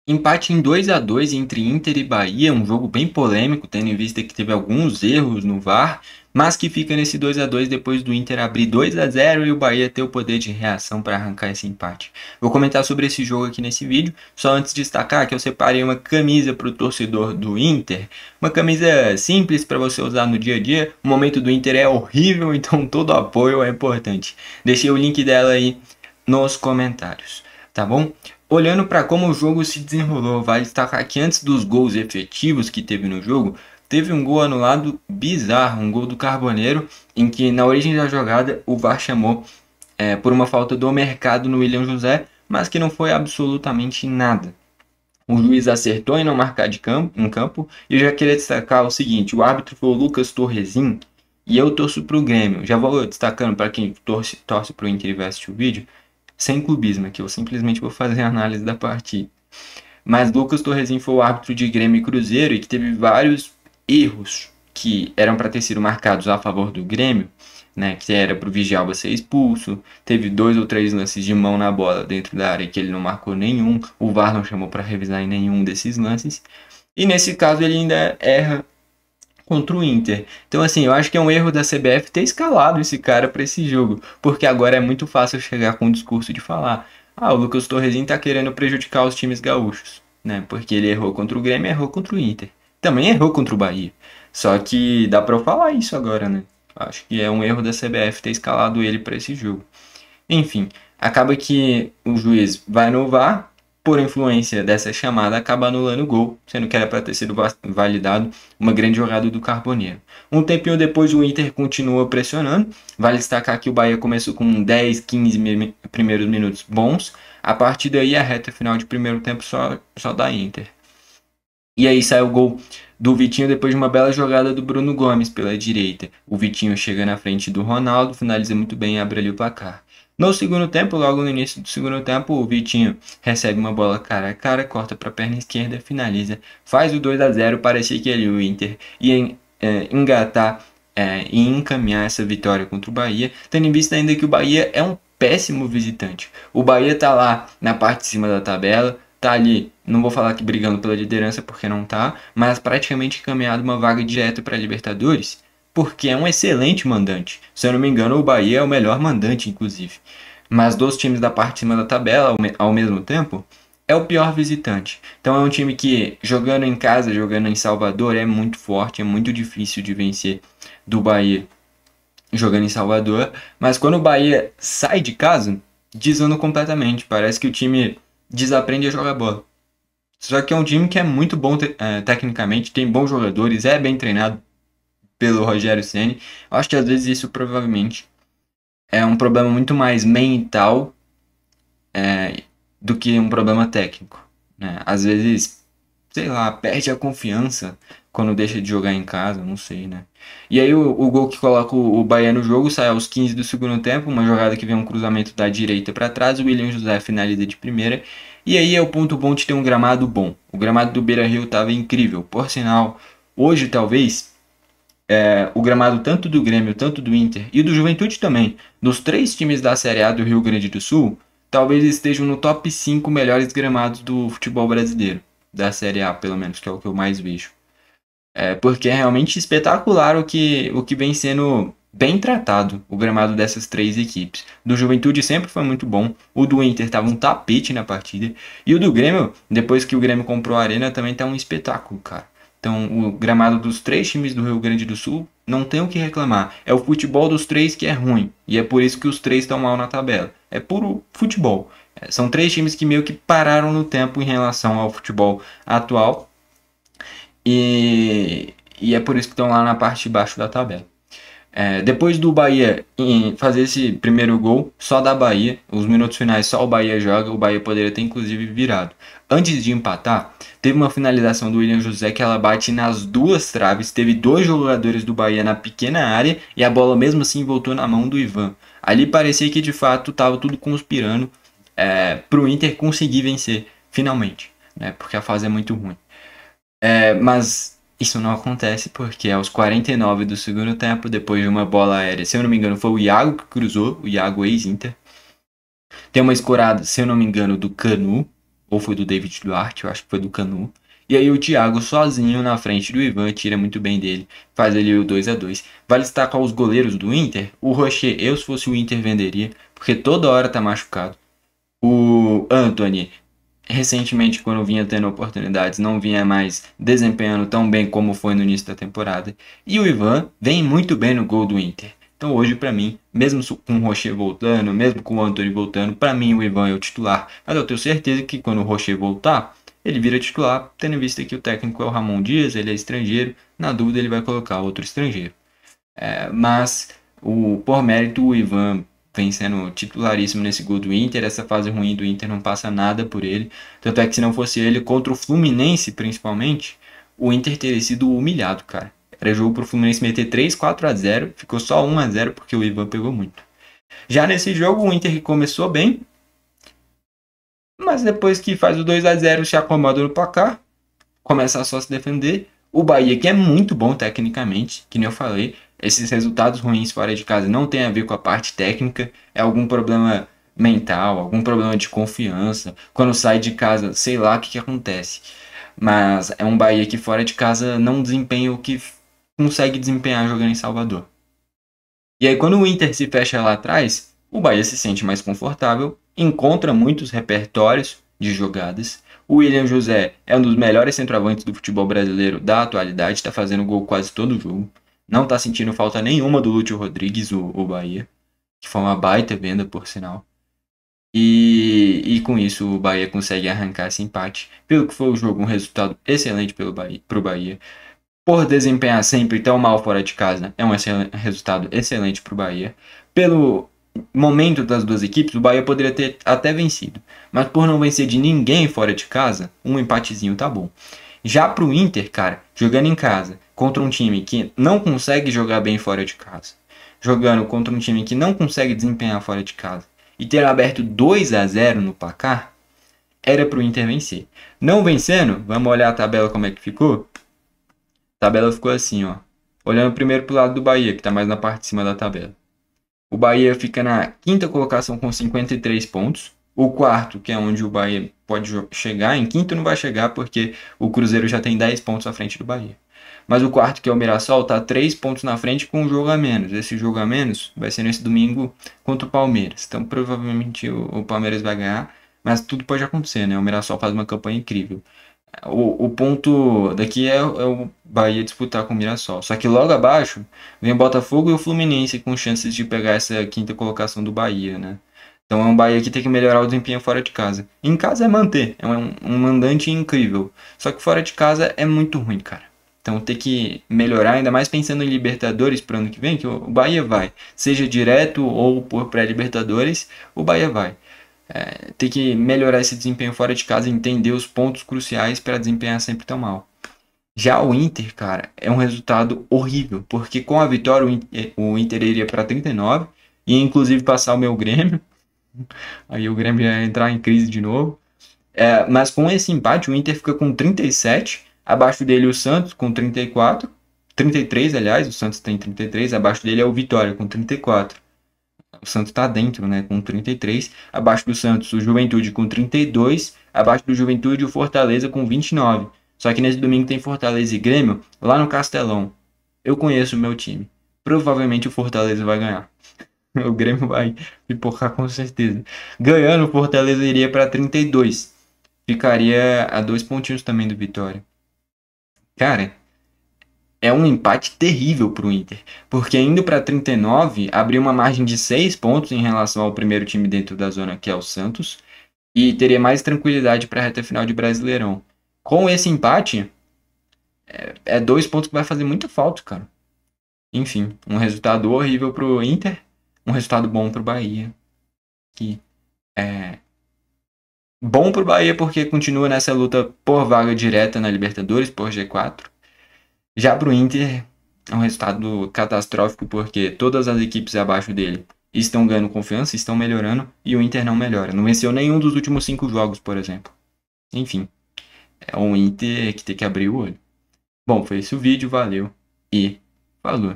Empate em 2-2 entre Inter e Bahia, um jogo bem polêmico, tendo em vista que teve alguns erros no VAR, mas que fica nesse 2-2 depois do Inter abrir 2-0 e o Bahia ter o poder de reação para arrancar esse empate. Vou comentar sobre esse jogo aqui nesse vídeo, só antes de destacar que eu separei uma camisa para o torcedor do Inter, uma camisa simples para você usar no dia a dia. O momento do Inter é horrível, então todo apoio é importante. Deixei o link dela aí nos comentários, tá bom? Olhando para como o jogo se desenrolou, vale destacar que antes dos gols efetivos que teve no jogo, teve um gol anulado bizarro, um gol do Carboneiro, em que na origem da jogada o VAR chamou por uma falta do mercado no William José, mas que não foi absolutamente nada. O juiz acertou em não marcar em campo, e eu já queria destacar o seguinte: o árbitro foi o Lucas Torresin, e eu torço para o Grêmio. Já vou destacando para quem torce para o Inter e vai assistir o vídeo, sem clubismo, que eu simplesmente vou fazer a análise da partida. Mas Lucas Torresin foi o árbitro de Grêmio e Cruzeiro e que teve vários erros que eram para ter sido marcados a favor do Grêmio, né, que era para o Vigialba ser expulso, teve 2 ou 3 lances de mão na bola dentro da área que ele não marcou nenhum, o VAR não chamou para revisar em nenhum desses lances, e nesse caso ele ainda erra contra o Inter. Então, assim, eu acho que é um erro da CBF ter escalado esse cara para esse jogo, porque agora é muito fácil chegar com o discurso de falar: ah, o Lucas Torrezinho tá querendo prejudicar os times gaúchos, né? Porque ele errou contra o Grêmio e errou contra o Inter. Também errou contra o Bahia. Só que dá para eu falar isso agora, né? Acho que é um erro da CBF ter escalado ele para esse jogo. Enfim, acaba que o juiz vai no VAR, por influência dessa chamada, acaba anulando o gol, sendo que era para ter sido validado uma grande jogada do Carboneiro. Um tempinho depois o Inter continua pressionando, vale destacar que o Bahia começou com 10, 15 primeiros minutos bons, a partir daí a reta final de primeiro tempo só da Inter. E aí sai o gol do Vitinho depois de uma bela jogada do Bruno Gomes pela direita. O Vitinho chega na frente do Ronaldo, finaliza muito bem e abre ali o placar. No segundo tempo, logo no início do segundo tempo, o Vitinho recebe uma bola cara a cara, corta para a perna esquerda, finaliza, faz o 2-0. Parecia que ali o Inter ia engatar e encaminhar essa vitória contra o Bahia, tendo em vista ainda que o Bahia é um péssimo visitante. O Bahia tá lá na parte de cima da tabela, tá ali, não vou falar que brigando pela liderança porque não tá, mas praticamente encaminhado uma vaga direta para a Libertadores, porque é um excelente mandante. Se eu não me engano, o Bahia é o melhor mandante, inclusive. Mas dos times da parte de cima da tabela, ao mesmo tempo, é o pior visitante. Então é um time que, jogando em casa, jogando em Salvador, é muito forte, é muito difícil de vencer do Bahia jogando em Salvador. Mas quando o Bahia sai de casa, desanda completamente. Parece que o time desaprende a jogar bola. Só que é um time que é muito bom tecnicamente, tem bons jogadores, é bem treinado pelo Rogério Ceni. Eu acho que às vezes isso provavelmente é um problema muito mais mental do que um problema técnico, né? Às vezes, sei lá, perde a confiança quando deixa de jogar em casa, não sei, né? E aí o gol que coloca o Bahia no jogo sai aos 15 do segundo tempo, uma jogada que vem um cruzamento da direita para trás, o William José finaliza de primeira, e aí é o ponto bom de ter um gramado bom. O gramado do Beira-Rio estava incrível, por sinal, hoje talvez o gramado tanto do Grêmio, tanto do Inter e do Juventude também, dos 3 times da Série A do Rio Grande do Sul, talvez estejam no top 5 melhores gramados do futebol brasileiro, da Série A pelo menos, que é o que eu mais vejo. Porque é realmente espetacular o que vem sendo bem tratado, o gramado dessas 3 equipes. Do Juventude sempre foi muito bom, o do Inter estava um tapete na partida, e o do Grêmio, depois que o Grêmio comprou a Arena, também tá um espetáculo, cara. Então, o gramado dos 3 times do Rio Grande do Sul não tem o que reclamar. É o futebol dos 3 que é ruim, e é por isso que os 3 estão mal na tabela. É puro futebol. São 3 times que meio que pararam no tempo em relação ao futebol atual, e é por isso que estão lá na parte de baixo da tabela. Depois do Bahia fazer esse primeiro gol, só da Bahia, os minutos finais só o Bahia joga, o Bahia poderia ter inclusive virado. Antes de empatar, teve uma finalização do William José que ela bate nas 2 traves, teve 2 jogadores do Bahia na pequena área e a bola mesmo assim voltou na mão do Ivan. Ali parecia que de fato estava tudo conspirando para o Inter conseguir vencer finalmente, né, porque a fase é muito ruim. Mas isso não acontece porque aos 49 do segundo tempo, depois de uma bola aérea, se eu não me engano foi o Iago que cruzou, o Iago ex-Inter. Tem uma escorada, se eu não me engano, do Canu, ou foi do David Duarte, eu acho que foi do Canu. E aí o Thiago sozinho na frente do Ivan tira muito bem dele, faz ali o 2-2. Vale destacar os goleiros do Inter. O Rocher, eu se fosse o Inter venderia, porque toda hora tá machucado. O Antony, recentemente quando vinha tendo oportunidades, não vinha mais desempenhando tão bem como foi no início da temporada. E o Ivan vem muito bem no gol do Inter. Então hoje para mim, mesmo com o Rocher voltando, mesmo com o Antony voltando, para mim o Ivan é o titular. Mas eu tenho certeza que quando o Rocher voltar, ele vira titular, tendo em vista que o técnico é o Ramon Dias, ele é estrangeiro, na dúvida ele vai colocar outro estrangeiro. Mas por mérito o Ivan vem sendo titularíssimo nesse gol do Inter. Essa fase ruim do Inter não passa nada por ele. Tanto é que se não fosse ele, contra o Fluminense principalmente, o Inter teria sido humilhado, cara. Era jogo pro Fluminense meter 3-4-0, ficou só 1-0 porque o Ivan pegou muito. Já nesse jogo o Inter começou bem, mas depois que faz o 2-0 se acomoda no placar, começa a só se defender. O Bahia, que é muito bom tecnicamente, que nem eu falei, esses resultados ruins fora de casa não tem a ver com a parte técnica, é algum problema mental, algum problema de confiança. Quando sai de casa, sei lá o que acontece. Mas é um Bahia que fora de casa não desempenha o que consegue desempenhar jogando em Salvador. E aí quando o Inter se fecha lá atrás, o Bahia se sente mais confortável, encontra muitos repertórios de jogadas. O William José é um dos melhores centroavantes do futebol brasileiro da atualidade, está fazendo gol quase todo jogo. Não está sentindo falta nenhuma do Lúcio Rodrigues, o Bahia, que foi uma baita venda, por sinal. E com isso o Bahia consegue arrancar esse empate. Pelo que foi o jogo, um resultado excelente para o Bahia. Por desempenhar sempre tão mal fora de casa, é um resultado excelente para o Bahia. Pelo momento das duas equipes, o Bahia poderia ter até vencido. Mas por não vencer de ninguém fora de casa, um empatezinho tá bom. Já para o Inter, cara, jogando em casa, contra um time que não consegue jogar bem fora de casa, jogando contra um time que não consegue desempenhar fora de casa, e ter aberto 2-0 no placar, era para o Inter vencer. Não vencendo, vamos olhar a tabela como é que ficou? A tabela ficou assim, ó. Olhando primeiro pro lado do Bahia, que está mais na parte de cima da tabela. O Bahia fica na quinta colocação com 53 pontos. O quarto, que é onde o Bahia pode chegar, em quinto não vai chegar porque o Cruzeiro já tem 10 pontos à frente do Bahia. Mas o quarto, que é o Mirassol, está 3 pontos na frente com um jogo a menos. Esse jogo a menos vai ser nesse domingo contra o Palmeiras. Então provavelmente o Palmeiras vai ganhar, mas tudo pode acontecer, né? O Mirassol faz uma campanha incrível. O ponto daqui é o Bahia disputar com o Mirassol. Só que logo abaixo vem o Botafogo e o Fluminense com chances de pegar essa quinta colocação do Bahia, né? Então é um Bahia que tem que melhorar o desempenho fora de casa. Em casa é manter, é um mandante incrível. Só que fora de casa é muito ruim, cara. Então tem que melhorar, ainda mais pensando em Libertadores para o ano que vem, que o Bahia vai. Seja direto ou por pré-Libertadores, o Bahia vai. Tem que melhorar esse desempenho fora de casa e entender os pontos cruciais para desempenhar sempre tão mal. Já o Inter, cara, é um resultado horrível, porque com a vitória o Inter iria para 39 e inclusive passar o meu Grêmio. Aí o Grêmio ia entrar em crise de novo. Mas com esse empate o Inter fica com 37, abaixo dele o Santos com 34, 33 aliás, o Santos tem 33, abaixo dele é o Vitória com 34. O Santos está dentro, né, com 33. Abaixo do Santos, o Juventude com 32. Abaixo do Juventude, o Fortaleza com 29. Só que nesse domingo tem Fortaleza e Grêmio lá no Castelão. Eu conheço o meu time. Provavelmente o Fortaleza vai ganhar. O Grêmio vai pipocar com certeza. Ganhando, o Fortaleza iria para 32. Ficaria a 2 pontinhos também do Vitória. Cara, é um empate terrível para o Inter, porque indo para 39, abriu uma margem de 6 pontos em relação ao primeiro time dentro da zona, que é o Santos, e teria mais tranquilidade para a reta final de Brasileirão. Com esse empate, é 2 pontos que vai fazer muita falta, cara. Enfim, um resultado horrível para o Inter, um resultado bom para o Bahia, que é bom para o Bahia porque continua nessa luta por vaga direta na Libertadores, por G4. Já para o Inter, é um resultado catastrófico porque todas as equipes abaixo dele estão ganhando confiança, estão melhorando e o Inter não melhora. Não venceu nenhum dos últimos 5 jogos, por exemplo. Enfim, é um Inter que tem que abrir o olho. Bom, foi esse o vídeo, valeu e falou.